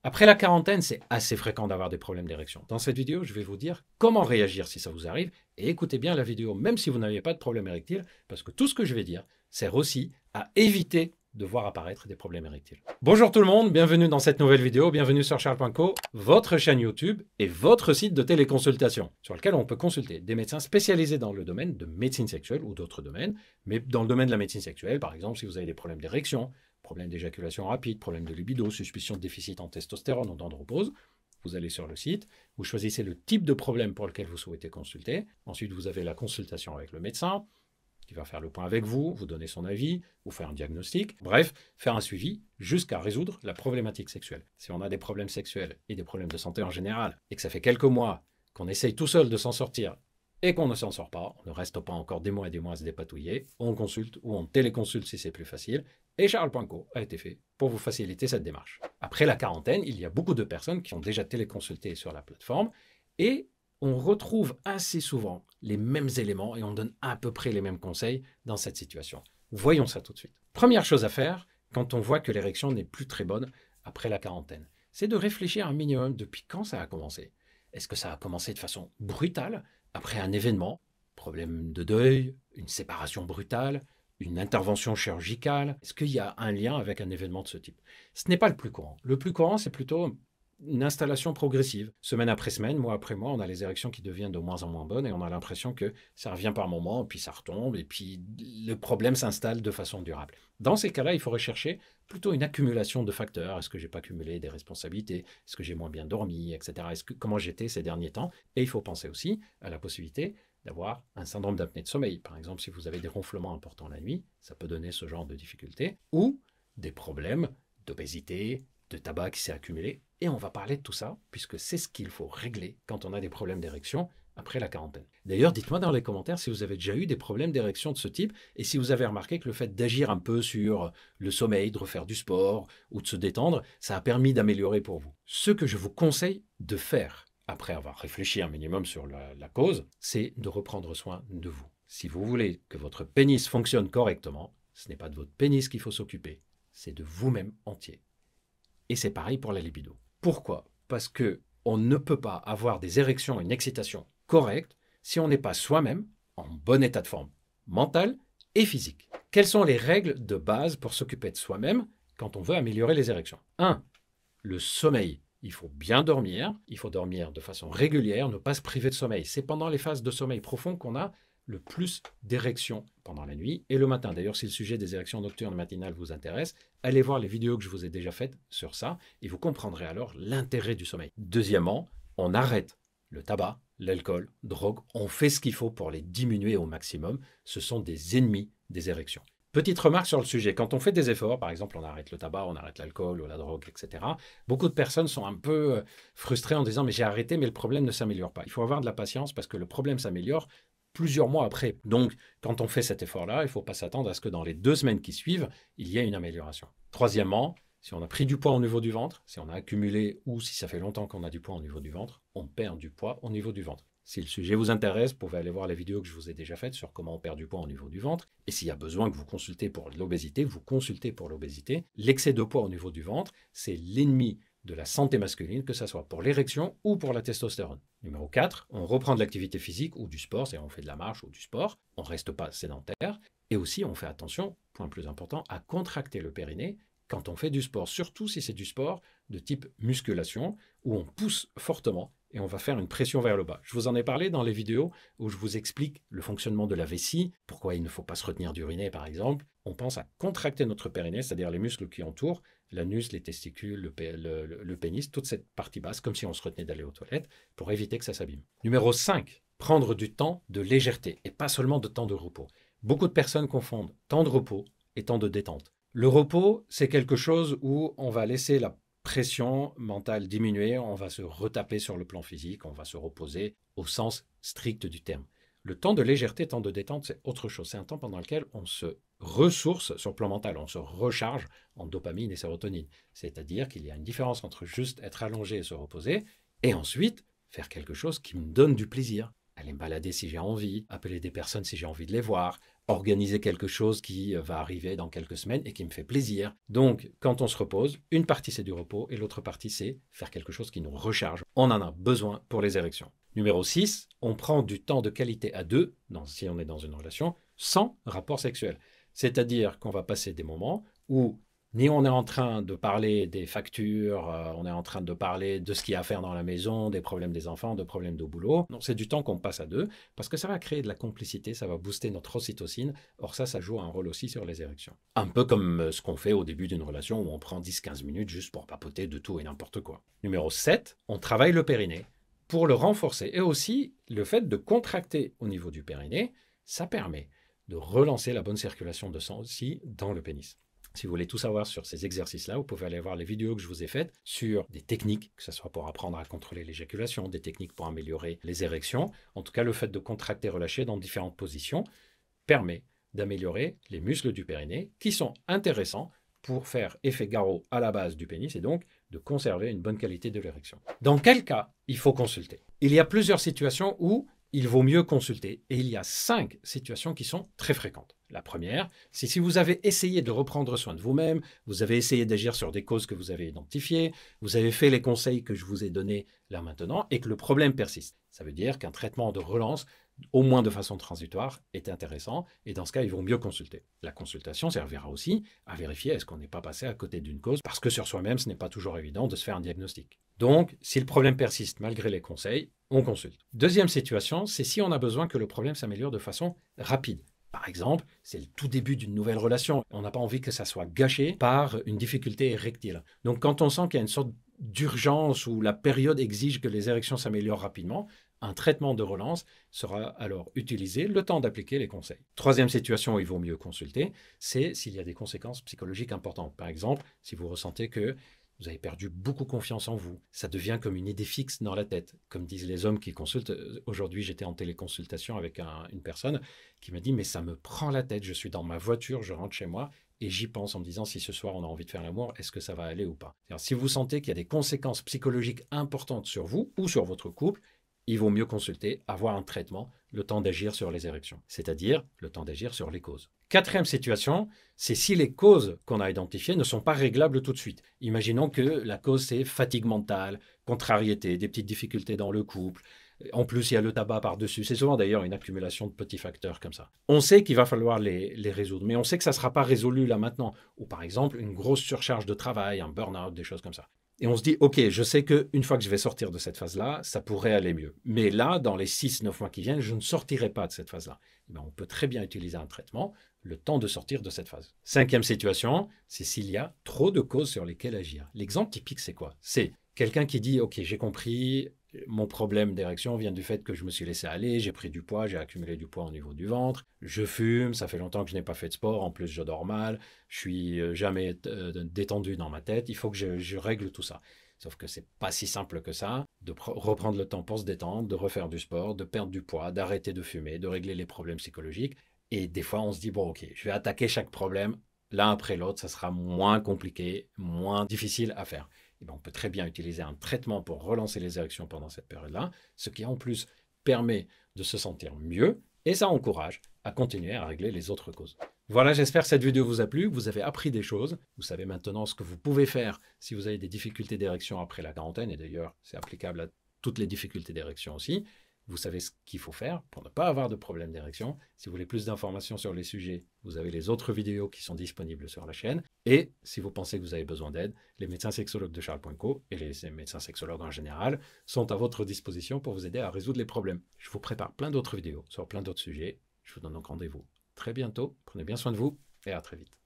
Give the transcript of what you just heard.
Après la quarantaine, c'est assez fréquent d'avoir des problèmes d'érection. Dans cette vidéo, je vais vous dire comment réagir si ça vous arrive et écoutez bien la vidéo même si vous n'avez pas de problème érectile parce que tout ce que je vais dire sert aussi à éviter de voir apparaître des problèmes érectiles. Bonjour tout le monde, bienvenue dans cette nouvelle vidéo, bienvenue sur Charles.co, votre chaîne YouTube et votre site de téléconsultation sur lequel on peut consulter des médecins spécialisés dans le domaine de médecine sexuelle ou d'autres domaines, mais dans le domaine de la médecine sexuelle, par exemple si vous avez des problèmes d'érection, problème d'éjaculation rapide, problème de libido, suspicion de déficit en testostérone ou d'andropause, vous allez sur le site, vous choisissez le type de problème pour lequel vous souhaitez consulter. Ensuite, vous avez la consultation avec le médecin qui va faire le point avec vous, vous donner son avis, vous faire un diagnostic, bref, faire un suivi jusqu'à résoudre la problématique sexuelle. Si on a des problèmes sexuels et des problèmes de santé en général et que ça fait quelques mois qu'on essaye tout seul de s'en sortir et qu'on ne s'en sort pas, on ne reste pas encore des mois et des mois à se dépatouiller, on consulte ou on téléconsulte si c'est plus facile, et Charles.co a été fait pour vous faciliter cette démarche. Après la quarantaine, il y a beaucoup de personnes qui ont déjà téléconsulté sur la plateforme, et on retrouve assez souvent les mêmes éléments et on donne à peu près les mêmes conseils dans cette situation. Voyons ça tout de suite. Première chose à faire, quand on voit que l'érection n'est plus très bonne après la quarantaine, c'est de réfléchir un minimum depuis quand ça a commencé. Est-ce que ça a commencé de façon brutale après un événement, problème de deuil, une séparation brutale, une intervention chirurgicale? Est-ce qu'il y a un lien avec un événement de ce type? Ce n'est pas le plus courant. Le plus courant, c'est plutôt une installation progressive. Semaine après semaine, mois après mois, on a les érections qui deviennent de moins en moins bonnes et on a l'impression que ça revient par moment, puis ça retombe, et puis le problème s'installe de façon durable. Dans ces cas-là, il faut rechercher plutôt une accumulation de facteurs. Est-ce que j'ai pas cumulé des responsabilités? Est-ce que j'ai moins bien dormi, etc. Comment j'étais ces derniers temps? Et il faut penser aussi à la possibilité d'avoir un syndrome d'apnée de sommeil. Par exemple, si vous avez des ronflements importants la nuit, ça peut donner ce genre de difficultés, ou des problèmes d'obésité, de tabac qui s'est accumulé. Et on va parler de tout ça, puisque c'est ce qu'il faut régler quand on a des problèmes d'érection après la quarantaine. D'ailleurs, dites-moi dans les commentaires si vous avez déjà eu des problèmes d'érection de ce type, et si vous avez remarqué que le fait d'agir un peu sur le sommeil, de refaire du sport, ou de se détendre, ça a permis d'améliorer pour vous. Ce que je vous conseille de faire, après avoir réfléchi un minimum sur la cause, c'est de reprendre soin de vous. Si vous voulez que votre pénis fonctionne correctement, ce n'est pas de votre pénis qu'il faut s'occuper, c'est de vous-même entier. Et c'est pareil pour la libido. Pourquoi? Parce que on ne peut pas avoir des érections et une excitation correcte si on n'est pas soi-même en bon état de forme mentale et physique. Quelles sont les règles de base pour s'occuper de soi-même quand on veut améliorer les érections? 1. Le sommeil. Il faut bien dormir, il faut dormir de façon régulière, ne pas se priver de sommeil. C'est pendant les phases de sommeil profond qu'on a le plus d'érections pendant la nuit et le matin. D'ailleurs, si le sujet des érections nocturnes matinales vous intéresse, allez voir les vidéos que je vous ai déjà faites sur ça et vous comprendrez alors l'intérêt du sommeil. Deuxièmement, on arrête le tabac, l'alcool, drogue. On fait ce qu'il faut pour les diminuer au maximum. Ce sont des ennemis des érections. Petite remarque sur le sujet, quand on fait des efforts, par exemple on arrête le tabac, on arrête l'alcool ou la drogue, etc., beaucoup de personnes sont un peu frustrées en disant « mais j'ai arrêté, mais le problème ne s'améliore pas ». Il faut avoir de la patience parce que le problème s'améliore plusieurs mois après. Donc, quand on fait cet effort-là, il ne faut pas s'attendre à ce que dans les 2 semaines qui suivent, il y ait une amélioration. Troisièmement, si on a pris du poids au niveau du ventre, si on a accumulé ou si ça fait longtemps qu'on a du poids au niveau du ventre, on perd du poids au niveau du ventre. Si le sujet vous intéresse, vous pouvez aller voir les vidéos que je vous ai déjà faites sur comment on perd du poids au niveau du ventre. Et s'il y a besoin que vous consultez pour l'obésité, vous consultez pour l'obésité. L'excès de poids au niveau du ventre, c'est l'ennemi de la santé masculine, que ce soit pour l'érection ou pour la testostérone. Numéro 4, on reprend de l'activité physique ou du sport, c'est-à-dire on fait de la marche ou du sport, on ne reste pas sédentaire. Et aussi, on fait attention, point plus important, à contracter le périnée quand on fait du sport, surtout si c'est du sport de type musculation, où on pousse fortement et on va faire une pression vers le bas. Je vous en ai parlé dans les vidéos où je vous explique le fonctionnement de la vessie, pourquoi il ne faut pas se retenir d'uriner par exemple. On pense à contracter notre périnée, c'est-à-dire les muscles qui entourent l'anus, les testicules, le pénis, toute cette partie basse, comme si on se retenait d'aller aux toilettes, pour éviter que ça s'abîme. Numéro 5, prendre du temps de légèreté et pas seulement de temps de repos. Beaucoup de personnes confondent temps de repos et temps de détente. Le repos, c'est quelque chose où on va laisser la pression mentale diminuer, on va se retaper sur le plan physique, on va se reposer au sens strict du terme. Le temps de légèreté, temps de détente, c'est autre chose. C'est un temps pendant lequel on se ressource sur le plan mental, on se recharge en dopamine et sérotonine. C'est-à-dire qu'il y a une différence entre juste être allongé et se reposer, et ensuite faire quelque chose qui me donne du plaisir. Aller me balader si j'ai envie, appeler des personnes si j'ai envie de les voir, organiser quelque chose qui va arriver dans quelques semaines et qui me fait plaisir. Donc, quand on se repose, une partie c'est du repos et l'autre partie c'est faire quelque chose qui nous recharge. On en a besoin pour les érections. Numéro 6, on prend du temps de qualité à deux, si on est dans une relation, sans rapport sexuel. C'est-à-dire qu'on va passer des moments où ni on est en train de parler des factures, on est en train de parler de ce qu'il y a à faire dans la maison, des problèmes des enfants, des problèmes de boulot. Non, c'est du temps qu'on passe à deux, parce que ça va créer de la complicité, ça va booster notre ocytocine. Or ça joue un rôle aussi sur les érections. Un peu comme ce qu'on fait au début d'une relation, où on prend 10-15 minutes juste pour papoter de tout et n'importe quoi. Numéro 7, on travaille le périnée pour le renforcer. Et aussi, le fait de contracter au niveau du périnée, ça permet de relancer la bonne circulation de sang aussi dans le pénis. Si vous voulez tout savoir sur ces exercices-là, vous pouvez aller voir les vidéos que je vous ai faites sur des techniques, que ce soit pour apprendre à contrôler l'éjaculation, des techniques pour améliorer les érections. En tout cas, le fait de contracter et relâcher dans différentes positions permet d'améliorer les muscles du périnée qui sont intéressants pour faire effet garrot à la base du pénis et donc de conserver une bonne qualité de l'érection. Dans quel cas il faut consulter? Il y a plusieurs situations où il vaut mieux consulter. Et il y a 5 situations qui sont très fréquentes. La première, c'est si vous avez essayé de reprendre soin de vous-même, vous avez essayé d'agir sur des causes que vous avez identifiées, vous avez fait les conseils que je vous ai donnés là maintenant et que le problème persiste. Ça veut dire qu'un traitement de relance, au moins de façon transitoire, est intéressant et dans ce cas, il vaut mieux consulter. La consultation servira aussi à vérifier est-ce qu'on n'est pas passé à côté d'une cause parce que sur soi-même, ce n'est pas toujours évident de se faire un diagnostic. Donc, si le problème persiste malgré les conseils, on consulte. Deuxième situation, c'est si on a besoin que le problème s'améliore de façon rapide. Par exemple, c'est le tout début d'une nouvelle relation. On n'a pas envie que ça soit gâché par une difficulté érectile. Donc, quand on sent qu'il y a une sorte d'urgence où la période exige que les érections s'améliorent rapidement, un traitement de relance sera alors utilisé le temps d'appliquer les conseils. Troisième situation où il vaut mieux consulter, c'est s'il y a des conséquences psychologiques importantes. Par exemple, si vous ressentez que vous avez perdu beaucoup confiance en vous. Ça devient comme une idée fixe dans la tête. Comme disent les hommes qui consultent. Aujourd'hui, j'étais en téléconsultation avec une personne qui m'a dit « Mais ça me prend la tête, je suis dans ma voiture, je rentre chez moi et j'y pense en me disant si ce soir on a envie de faire l'amour, est-ce que ça va aller ou pas ?» Si vous sentez qu'il y a des conséquences psychologiques importantes sur vous ou sur votre couple, il vaut mieux consulter, avoir un traitement, le temps d'agir sur les érections, c'est-à-dire le temps d'agir sur les causes. Quatrième situation, c'est si les causes qu'on a identifiées ne sont pas réglables tout de suite. Imaginons que la cause, c'est fatigue mentale, contrariété, des petites difficultés dans le couple. En plus, il y a le tabac par-dessus. C'est souvent d'ailleurs une accumulation de petits facteurs comme ça. On sait qu'il va falloir les résoudre, mais on sait que ça ne sera pas résolu là maintenant. Ou par exemple, une grosse surcharge de travail, un burn-out, des choses comme ça. Et on se dit, OK, je sais qu'une fois que je vais sortir de cette phase-là, ça pourrait aller mieux. Mais là, dans les 6-9 mois qui viennent, je ne sortirai pas de cette phase-là. On peut très bien utiliser un traitement, le temps de sortir de cette phase. Cinquième situation, c'est s'il y a trop de causes sur lesquelles agir. L'exemple typique, c'est quoi? C'est quelqu'un qui dit, OK, j'ai compris, mon problème d'érection vient du fait que je me suis laissé aller, j'ai pris du poids, j'ai accumulé du poids au niveau du ventre, je fume, ça fait longtemps que je n'ai pas fait de sport, en plus je dors mal, je suis jamais détendu dans ma tête, il faut que je règle tout ça. Sauf que c'est pas si simple que ça, de reprendre le temps pour se détendre, de refaire du sport, de perdre du poids, d'arrêter de fumer, de régler les problèmes psychologiques. Et des fois, on se dit, bon, OK, je vais attaquer chaque problème l'un après l'autre, ça sera moins compliqué, moins difficile à faire. On peut très bien utiliser un traitement pour relancer les érections pendant cette période-là, ce qui en plus permet de se sentir mieux et ça encourage à continuer à régler les autres causes. Voilà, j'espère que cette vidéo vous a plu, vous avez appris des choses, vous savez maintenant ce que vous pouvez faire si vous avez des difficultés d'érection après la quarantaine, et d'ailleurs c'est applicable à toutes les difficultés d'érection aussi. Vous savez ce qu'il faut faire pour ne pas avoir de problème d'érection. Si vous voulez plus d'informations sur les sujets, vous avez les autres vidéos qui sont disponibles sur la chaîne. Et si vous pensez que vous avez besoin d'aide, les médecins sexologues de Charles.co et les médecins sexologues en général sont à votre disposition pour vous aider à résoudre les problèmes. Je vous prépare plein d'autres vidéos sur plein d'autres sujets. Je vous donne donc rendez-vous très bientôt. Prenez bien soin de vous et à très vite.